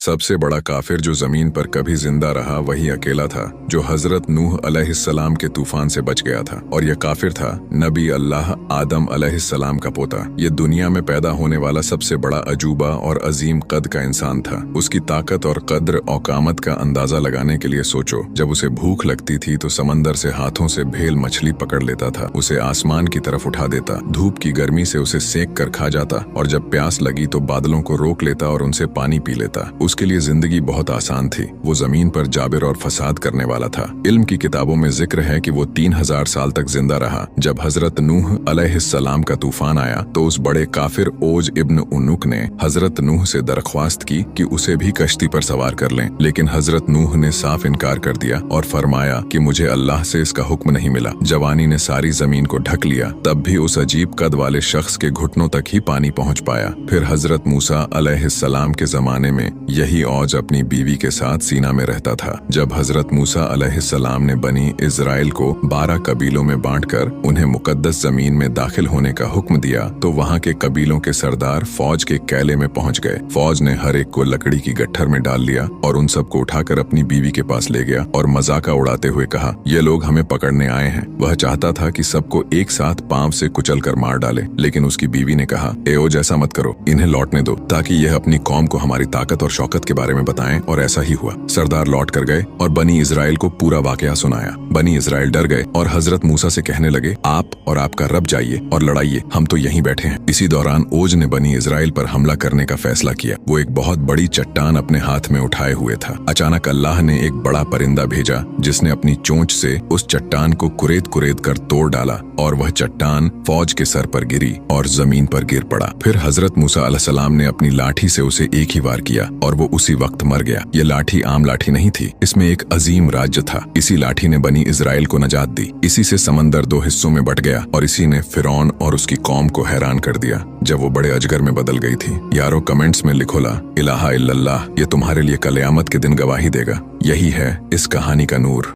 सबसे बड़ा काफिर जो जमीन पर कभी जिंदा रहा वही अकेला था जो हजरत नूह अलैहिस्सलाम के तूफान से बच गया था। और यह काफिर था नबी अल्लाह आदम अलैहिस्सलाम का पोता। ये दुनिया में पैदा होने वाला सबसे बड़ा अजूबा और अजीम कद का इंसान था। उसकी ताकत और कद्र औकामत का अंदाजा लगाने के लिए सोचो, जब उसे भूख लगती थी तो समंदर से हाथों से भेल मछली पकड़ लेता था, उसे आसमान की तरफ उठा देता, धूप की गर्मी से उसे सेक कर खा जाता, और जब प्यास लगी तो बादलों को रोक लेता और उनसे पानी पी लेता। उसके लिए जिंदगी बहुत आसान थी। वो जमीन पर जाबिर और फसाद करने वाला था। इल्म की किताबों में जिक्र है कि वो 3000 साल तक जिंदा रहा। जब हजरत नूह अलैहिस्सलाम का तूफान आया तो उस बड़े काफिर ओज इब्न उन्नुक ने हजरत नूह से दरख्वास्त की कि उसे भी कश्ती पर सवार कर लें, लेकिन हजरत नूह ने साफ इनकार कर दिया और फरमाया कि मुझे अल्लाह से इसका हुक्म नहीं मिला। जवानी ने सारी जमीन को ढक लिया, तब भी उस अजीब कद वाले शख्स के घुटनों तक ही पानी पहुंच पाया। फिर हजरत मूसा अलैहिस्सलाम के जमाने में यही औज अपनी बीवी के साथ सीना में रहता था। जब हजरत मूसा अलैहिस्सलाम ने बनी इजराइल को 12 कबीलों में बांटकर उन्हें मुकद्दस जमीन में दाखिल होने का हुक्म दिया तो वहाँ के कबीलों के सरदार फौज के कैले में पहुंच गए। फौज ने हर एक को लकड़ी की गट्ठर में डाल लिया और उन सबको उठाकर अपनी बीवी के पास ले गया और मजाका उड़ाते हुए कहा, ये लोग हमें पकड़ने आए हैं। वह चाहता था कि सबको एक साथ पांव से कुचल कर मार डाले, लेकिन उसकी बीवी ने कहा, एओज ऐसा मत करो, इन्हें लौटने दो ताकि यह अपनी कौम को हमारी ताकत और शौकत के बारे में बताएं। और ऐसा ही हुआ। सरदार लौट कर गए और बनी इजराइल को पूरा वाकया सुनाया। बनी इजराइल डर गए और हजरत मूसा से कहने लगे, आप और आपका रब जाइए और लड़ाइए, हम तो यहीं बैठे हैं। इसी दौरान ओज ने बनी इजराइल पर हमला करने का फैसला किया। वो एक बहुत बड़ी चट्टान अपने हाथ में उठाए हुए था। अचानक अल्लाह ने एक बड़ा परिंदा भेजा जिसने अपनी चोंच से उस चट्टान को कुरेद कुरेद कर तोड़ डाला और वह चट्टान फौज के सर पर गिरी और जमीन पर गिर पड़ा। फिर हजरत मूसा अलैहिस्सलाम ने अपनी लाठी से उसे एक ही वार किया और वो उसी वक्त मर गया। ये लाठी आम लाठी नहीं थी, इसमें एक अजीम राज्य था। इसी लाठी ने बनी इजराइल को नजात दी। इसी से समंदर 2 हिस्सों में बट गया और इसी ने फिरौन और उसकी कौम को हैरान कर दिया जब वो बड़े अजगर में बदल गई थी। यारो कमेंट्स में लिखो ला इलाहा इल्लल्लाह, ये तुम्हारे लिए कल क़यामत के दिन गवाही देगा। यही है इस कहानी का नूर।